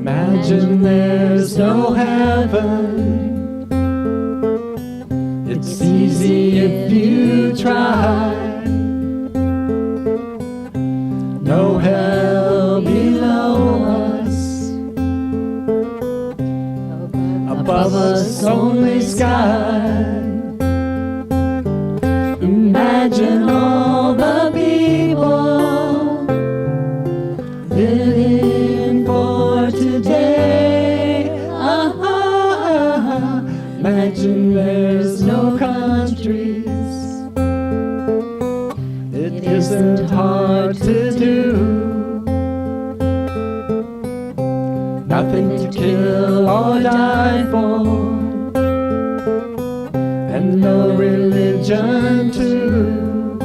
Imagine there's no heaven. It's easy if you try. No hell below us. Above us only sky. Imagine all the people living for today. Imagine there's no countries. It isn't hard to do. Nothing to kill or die for, and no religion too.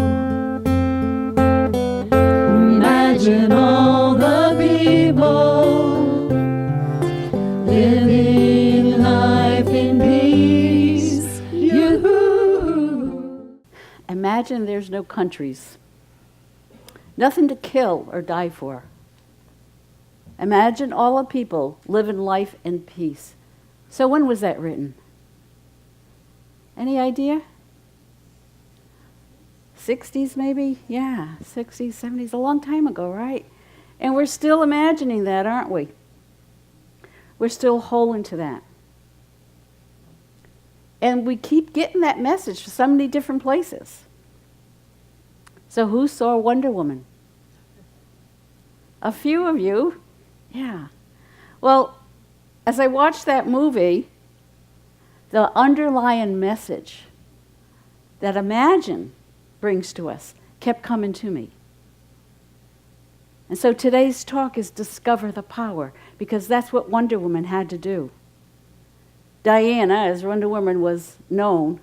Imagine all the people living life in peace. Imagine there's no countries, nothing to kill or die for. Imagine all the people living life in peace. So when was that written? Any idea? 60s maybe? Yeah, 60s, 70s, a long time ago, right? And we're still imagining that, aren't we? We're still holding to that. And we keep getting that message from so many different places. So who saw Wonder Woman? A few of you. Yeah. Well, as I watched that movie, the underlying message that Imagine brings to us kept coming to me. And so today's talk is Discover the Power, because that's what Wonder Woman had to do. Diana, as Wonder Woman was known,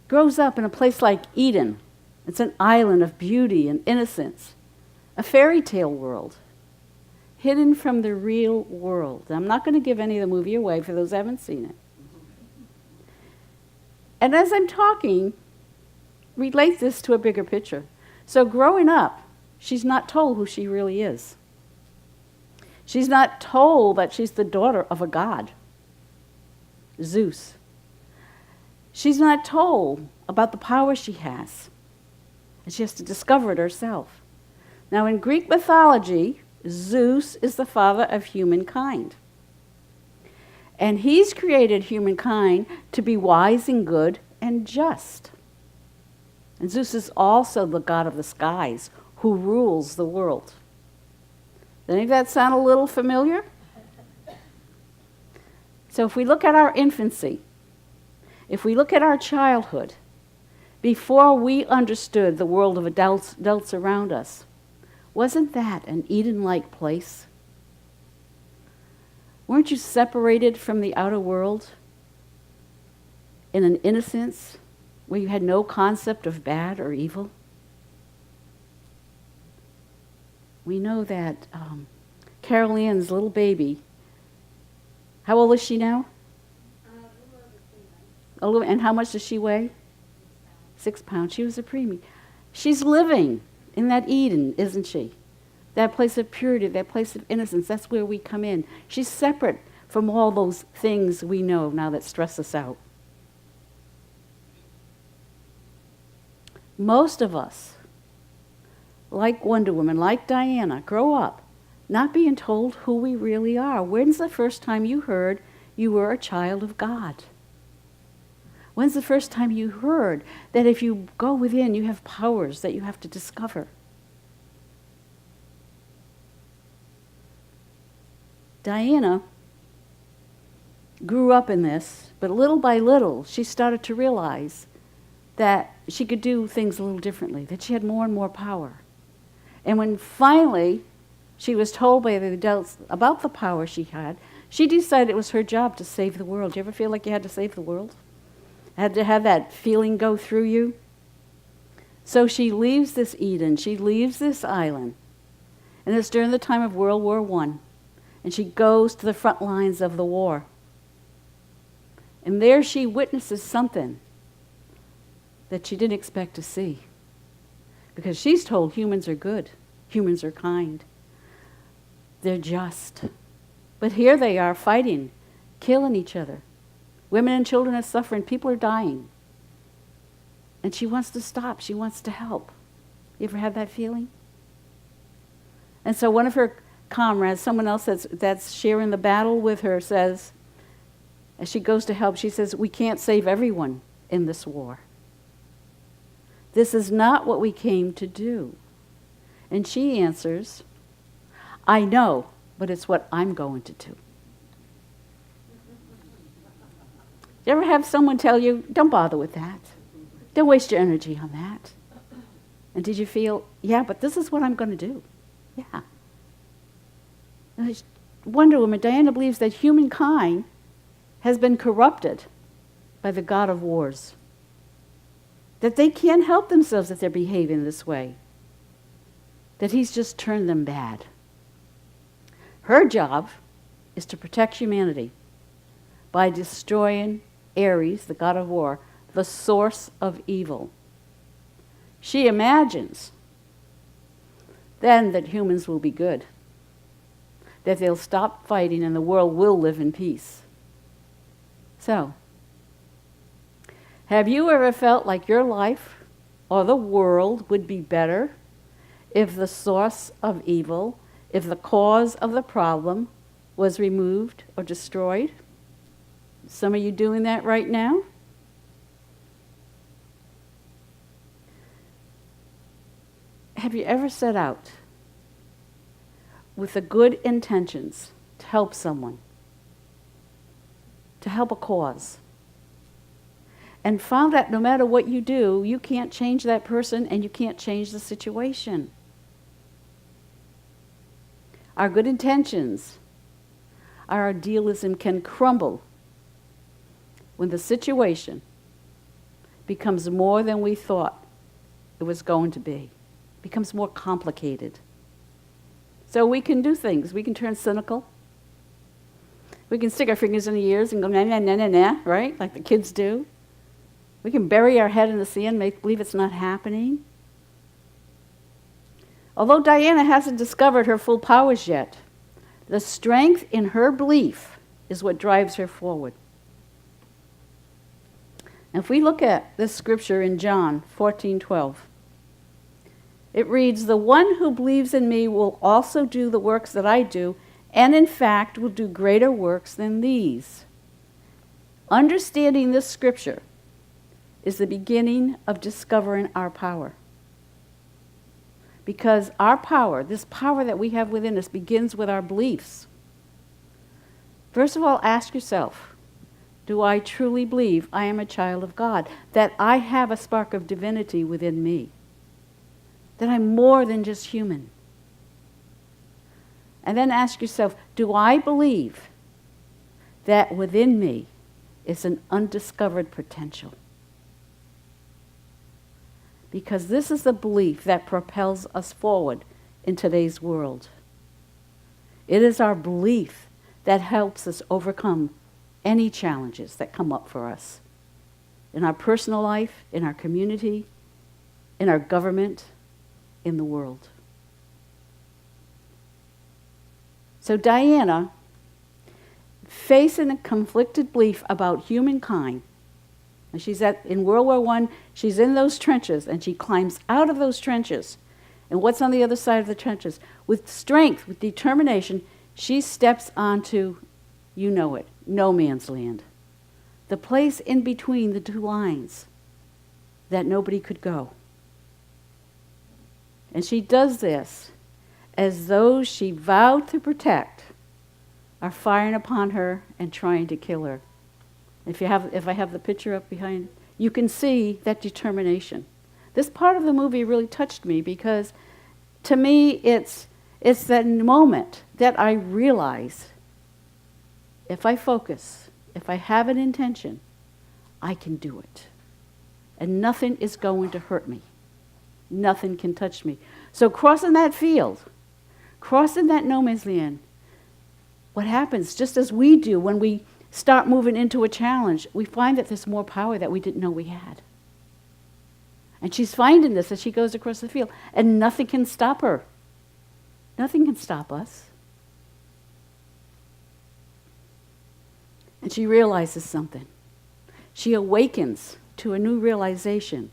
grows up in a place like Eden. It's an island of beauty and innocence, a fairy tale world, hidden from the real world. I'm not going to give any of the movie away for those who haven't seen it. And as I'm talking, relate this to a bigger picture. So growing up, she's not told who she really is. She's not told that she's the daughter of a god, Zeus. She's not told about the power she has, and she has to discover it herself. Now, in Greek mythology, Zeus is the father of humankind. And he's created humankind to be wise and good and just. And Zeus is also the god of the skies who rules the world. Does any of that sound a little familiar? So if we look at our infancy, if we look at our childhood, before we understood the world of adults around us, wasn't that an Eden-like place? Weren't you separated from the outer world in an innocence where you had no concept of bad or evil? We know that Carol Ann's little baby, how old is she now? And how much does she weigh? 6 pounds. She was a preemie. She's living in that Eden, isn't she? That place of purity, that place of innocence, that's where we come in. She's separate from all those things we know now that stress us out. Most of us, like Wonder Woman, like Diana, grow up not being told who we really are. When's the first time you heard you were a child of God? When's the first time you heard that if you go within, you have powers that you have to discover? Diana grew up in this, but little by little, she started to realize that she could do things a little differently, that she had more and more power. And when finally she was told by the adults about the power she had, she decided it was her job to save the world. Do you ever feel like you had to save the world? Had to have that feeling go through you? So she leaves this Eden, she leaves this island, and it's during the time of World War I, and she goes to the front lines of the war. And there she witnesses something that she didn't expect to see. Because she's told humans are good, humans are kind, they're just. But here they are fighting, killing each other. Women and children are suffering. People are dying. And she wants to stop. She wants to help. You ever had that feeling? And so one of her comrades, someone else that's sharing the battle with her, says, as she goes to help, she says, "We can't save everyone in this war. This is not what we came to do." And she answers, "I know, but it's what I'm going to do." You ever have someone tell you, "Don't bother with that. Don't waste your energy on that"? And did you feel, yeah, but this is what I'm going to do? Yeah. And Wonder Woman, Diana believes that humankind has been corrupted by the God of wars. That they can't help themselves if they're behaving this way. That he's just turned them bad. Her job is to protect humanity by destroying Ares, the god of war, the source of evil. She imagines then that humans will be good, that they'll stop fighting and the world will live in peace. So, have you ever felt like your life or the world would be better if the source of evil, if the cause of the problem was removed or destroyed? Some of you doing that right now? Have you ever set out with the good intentions to help someone, to help a cause, and found that no matter what you do, you can't change that person and you can't change the situation? Our good intentions, our idealism can crumble when the situation becomes more than we thought it was going to be, becomes more complicated. So we can do things. We can turn cynical. We can stick our fingers in the ears and go, nah, nah, nah, nah, nah, right? Like the kids do. We can bury our head in the sand, make believe it's not happening. Although Diana hasn't discovered her full powers yet, the strength in her belief is what drives her forward. If we look at this scripture in John 14:12, it reads, "The one who believes in me will also do the works that I do, and in fact will do greater works than these." Understanding this scripture is the beginning of discovering our power. Because our power, this power that we have within us, begins with our beliefs. First of all, ask yourself, do I truly believe I am a child of God? That I have a spark of divinity within me? That I'm more than just human? And then ask yourself, do I believe that within me is an undiscovered potential? Because this is the belief that propels us forward in today's world. It is our belief that helps us overcome any challenges that come up for us in our personal life, in our community, in our government, in the world. So Diana, facing a conflicted belief about humankind, and she's in World War I, she's in those trenches, and she climbs out of those trenches. And what's on the other side of the trenches? With strength, with determination, she steps onto, you know it, no man's land. The place in between the two lines that nobody could go. And she does this as those she vowed to protect are firing upon her and trying to kill her. If I have the picture up behind, you can see that determination. This part of the movie really touched me because, to me, it's that moment that I realize if I focus, if I have an intention, I can do it. And nothing is going to hurt me. Nothing can touch me. So crossing that field, crossing that no man's land, what happens, just as we do when we start moving into a challenge, we find that there's more power that we didn't know we had. And she's finding this as she goes across the field. And nothing can stop her. Nothing can stop us. And she realizes something. She awakens to a new realization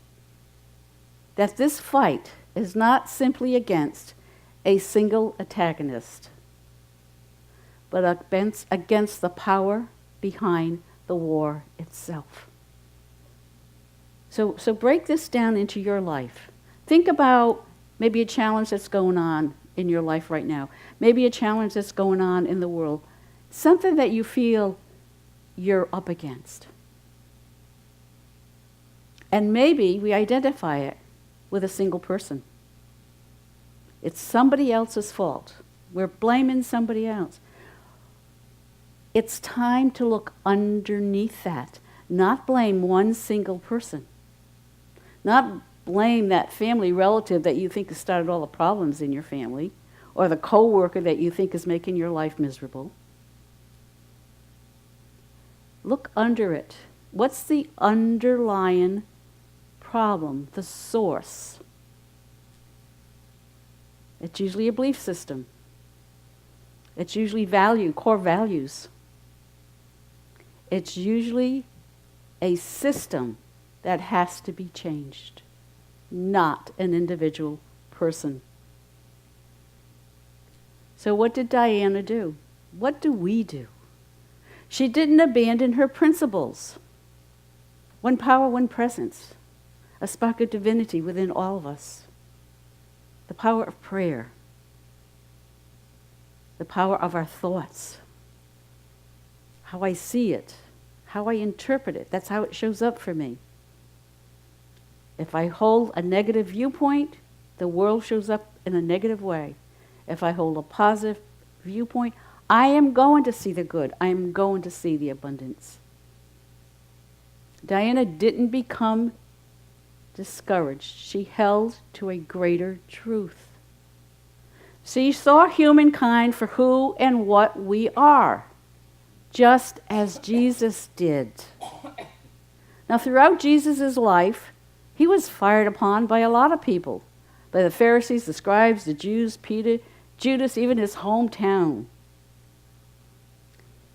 that this fight is not simply against a single antagonist, but against the power behind the war itself. So break this down into your life. Think about maybe a challenge that's going on in your life right now. Maybe a challenge that's going on in the world. Something that you feel you're up against. And maybe we identify it with a single person. It's somebody else's fault. We're blaming somebody else. It's time to look underneath that, not blame one single person. Not blame that family relative that you think has started all the problems in your family, or the coworker that you think is making your life miserable. Look under it. What's the underlying problem, the source? It's usually a belief system. It's usually core values. It's usually a system that has to be changed, not an individual person. So what did Diana do? What do we do? She didn't abandon her principles. One power, one presence, a spark of divinity within all of us. The power of prayer, the power of our thoughts, how I see it, how I interpret it. That's how it shows up for me. If I hold a negative viewpoint, the world shows up in a negative way. If I hold a positive viewpoint, I am going to see the good. I am going to see the abundance. Diana didn't become discouraged. She held to a greater truth. She saw humankind for who and what we are, just as Jesus did. Now, throughout Jesus' life, he was fired upon by a lot of people, by the Pharisees, the scribes, the Jews, Peter, Judas, even his hometown.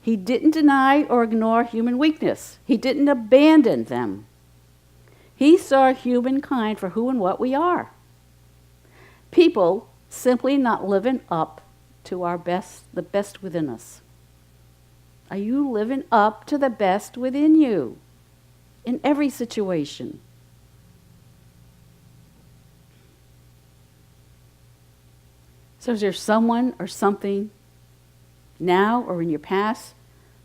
He didn't deny or ignore human weakness. He didn't abandon them. He saw humankind for who and what we are. People simply not living up to our best, the best within us. Are you living up to the best within you in every situation? So is there someone or something now or in your past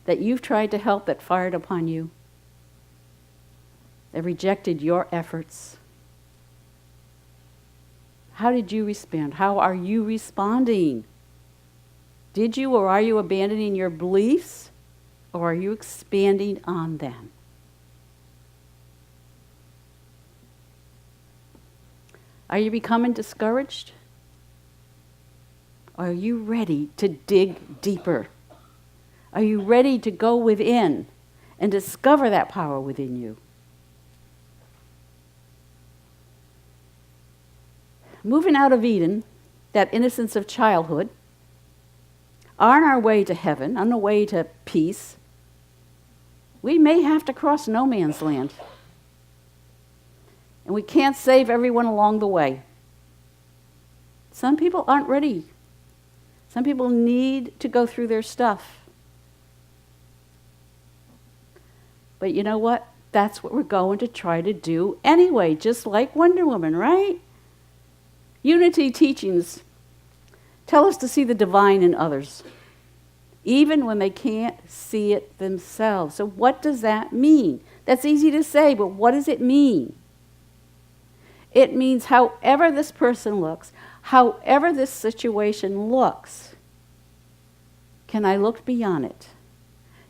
that you've tried to help that fired upon you? That rejected your efforts? How did you respond? How are you responding? Did you or are you abandoning your beliefs, or are you expanding on them? Are you becoming discouraged? Are you ready to dig deeper? Are you ready to go within and discover that power within you? Moving out of Eden, that innocence of childhood, on our way to heaven, on the way to peace, we may have to cross no man's land. And we can't save everyone along the way. Some people aren't ready. Some people need to go through their stuff. But you know what? That's what we're going to try to do anyway, just like Wonder Woman, right? Unity teachings tell us to see the divine in others, even when they can't see it themselves. So what does that mean? That's easy to say, but what does it mean? It means however this person looks, however this situation looks, can I look beyond it?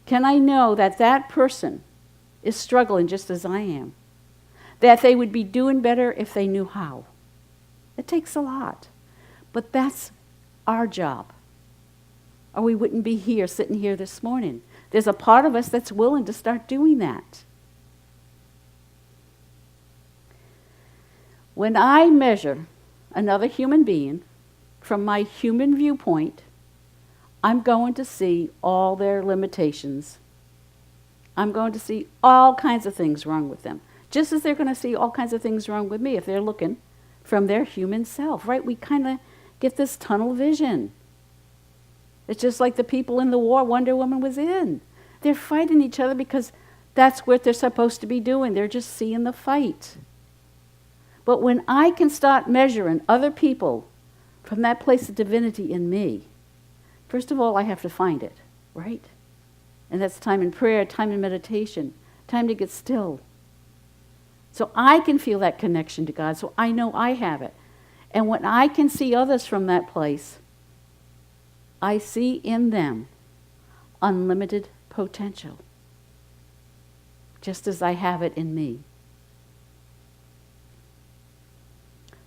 Can I know that that person is struggling just as I am? That they would be doing better if they knew how? It takes a lot. But that's our job. Or we wouldn't be here, sitting here this morning. There's a part of us that's willing to start doing that. When I measure another human being from my human viewpoint, I'm going to see all their limitations I'm going to see all kinds of things wrong with them. Just as they're going to see all kinds of things wrong with me if they're looking from their human self, right? We kind of get this tunnel vision. It's just like the people in the war Wonder Woman was in. They're fighting each other because that's what they're supposed to be doing. They're just seeing the fight. But when I can start measuring other people from that place of divinity in me, first of all, I have to find it, right? And that's time in prayer, time in meditation, time to get still. So I can feel that connection to God, so I know I have it. And when I can see others from that place, I see in them unlimited potential, just as I have it in me.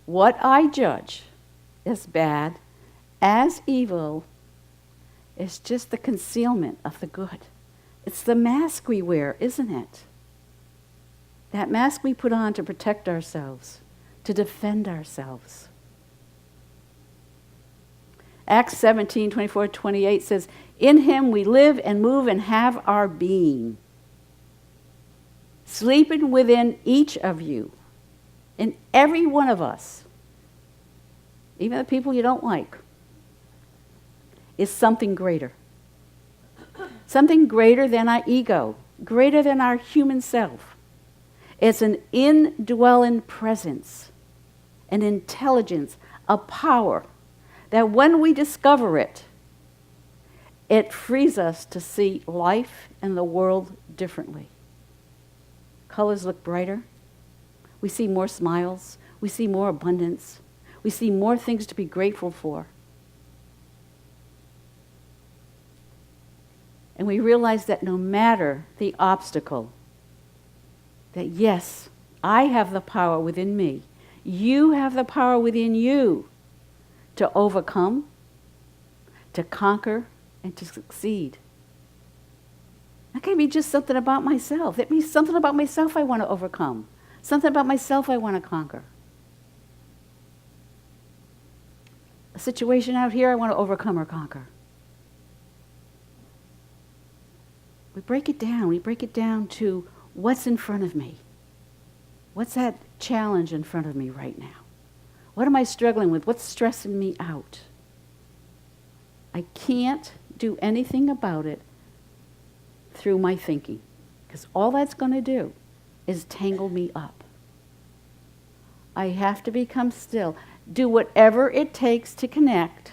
What I judge as bad, as evil, is just the concealment of the good. It's the mask we wear, isn't it? That mask we put on to protect ourselves, to defend ourselves. Acts 17:24-28 says, "In him we live and move and have our being, sleeping within each of you, in every one of us, even the people you don't like, is something greater. Something greater than our ego, greater than our human self. It's an indwelling presence, an intelligence, a power that when we discover it, it frees us to see life and the world differently. Colors look brighter. We see more smiles. We see more abundance. We see more things to be grateful for. And we realize that no matter the obstacle, that yes, I have the power within me. You have the power within you to overcome, to conquer, and to succeed. That can be just something about myself. It means something about myself I want to overcome. Something about myself I want to conquer. A situation out here I want to overcome or conquer. We break it down. We break it down to what's in front of me. What's that challenge in front of me right now? What am I struggling with? What's stressing me out? I can't do anything about it through my thinking, because all that's going to do is tangle me up. I have to become still, do whatever it takes to connect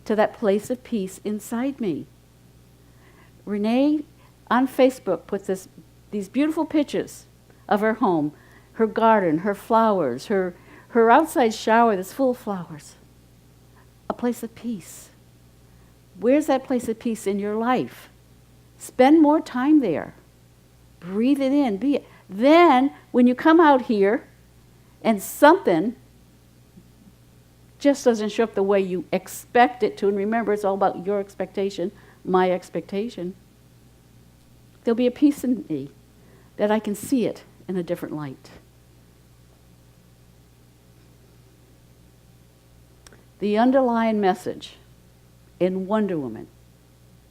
to that place of peace inside me. Renee on Facebook put these beautiful pictures of her home, her garden, her flowers, her outside shower that's full of flowers. A place of peace. Where's that place of peace in your life? Spend more time there. Breathe it in. Be it. Then, when you come out here and something just doesn't show up the way you expect it to, and remember, it's all about your expectation, my expectation, there'll be a peace in me that I can see it in a different light. The underlying message in Wonder Woman.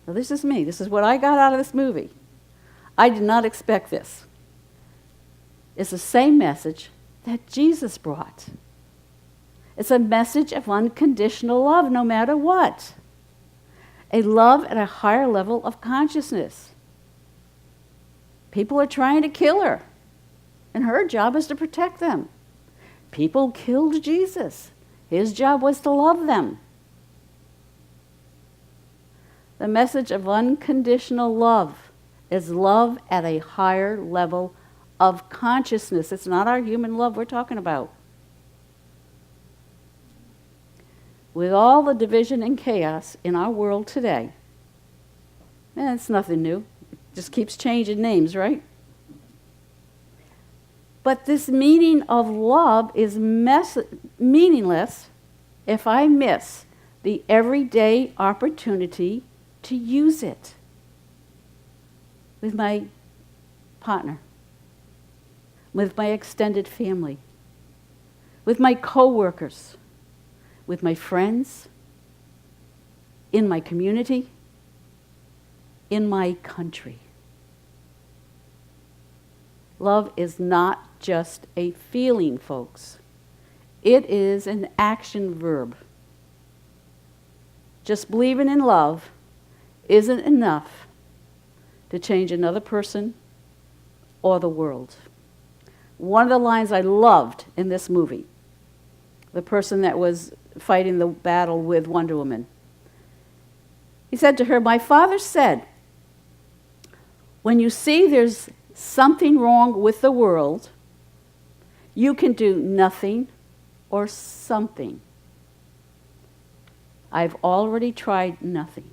Now, this is me. This is what I got out of this movie. I did not expect this. It's the same message that Jesus brought. It's a message of unconditional love, no matter what. A love at a higher level of consciousness. People are trying to kill her, and her job is to protect them. People killed Jesus. His job was to love them. The message of unconditional love is love at a higher level of consciousness. It's not our human love we're talking about. With all the division and chaos in our world today, it's nothing new. It just keeps changing names, right? But this meaning of love is meaningless if I miss the everyday opportunity to use it with my partner, with my extended family, with my coworkers, with my friends, in my community, in my country. Love is not just a feeling, folks. It is an action verb. Just believing in love isn't enough to change another person or the world. One of the lines I loved in this movie, the person that was fighting the battle with Wonder Woman, he said to her, "My father said, when you see there's something wrong with the world, you can do nothing or something. I've already tried nothing."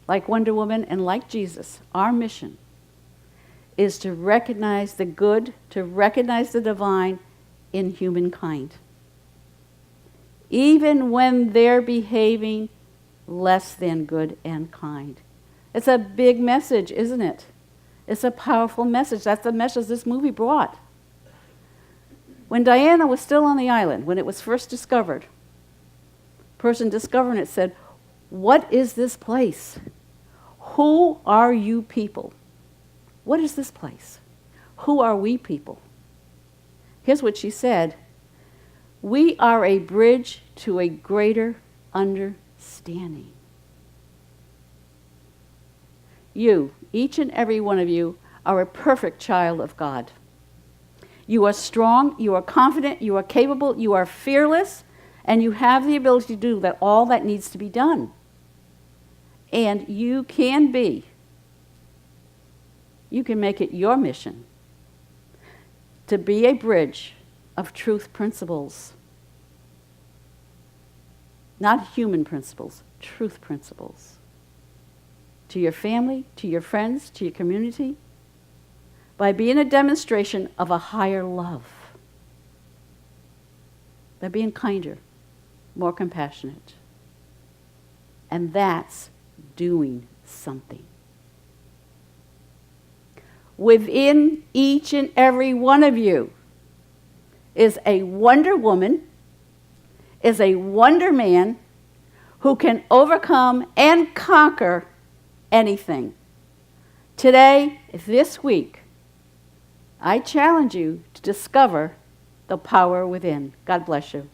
Like Wonder Woman and like Jesus, our mission is to recognize the good, to recognize the divine in humankind, even when they're behaving less than good and kind. It's a big message, isn't it? It's a powerful message. That's the message this movie brought. When Diana was still on the island, when it was first discovered, the person discovering it said, "What is this place? Who are you people? What is this place? Who are we people?" Here's what she said: "We are a bridge to a greater understanding." You, each and every one of you, are a perfect child of God. You are strong, you are confident, you are capable, you are fearless, and you have the ability to do all that needs to be done. And you can make it your mission to be a bridge of truth principles. Not human principles, truth principles. To your family, to your friends, to your community, by being a demonstration of a higher love, by being kinder, more compassionate. And that's doing something. Within each and every one of you is a Wonder Woman, is a Wonder Man who can overcome and conquer anything. Today, this week, I challenge you to discover the power within. God bless you.